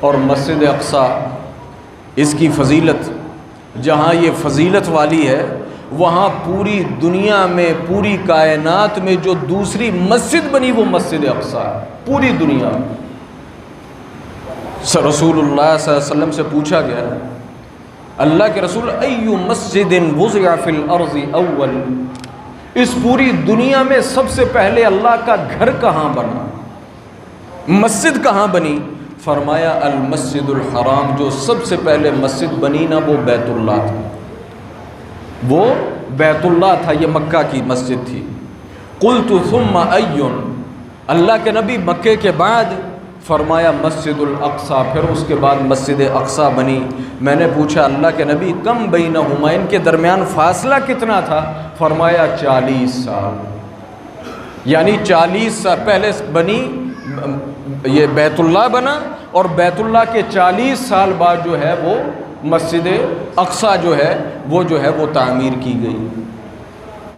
اور مسجد اقصی، اس کی فضیلت، جہاں یہ فضیلت والی ہے وہاں پوری دنیا میں، پوری کائنات میں جو دوسری مسجد بنی وہ مسجد اقصی ہے، پوری دنیا میں۔ رسول اللہ صلی اللہ علیہ وسلم سے پوچھا گیا، اللہ کے رسول، ایو مسجد وضع فی الارض اول، اس پوری دنیا میں سب سے پہلے اللہ کا گھر کہاں بنا، مسجد کہاں بنی؟ فرمایا المسجد الحرام، جو سب سے پہلے مسجد بنی نا وہ بیت اللہ تھا، وہ بیت اللہ تھا، یہ مکہ کی مسجد تھی۔ قلت ثم ایون، اللہ کے نبی مکے کے بعد؟ فرمایا مسجد الاقصی، پھر اس کے بعد مسجد اقصی بنی۔ میں نے پوچھا اللہ کے نبی کم بینہما، ان کے درمیان فاصلہ کتنا تھا؟ فرمایا 40 سال، یعنی 40 سال پہلے بنی، یہ بیت اللہ بنا، اور بیت اللہ کے 40 سال بعد جو ہے وہ مسجد اقصی جو ہے وہ تعمیر کی گئی۔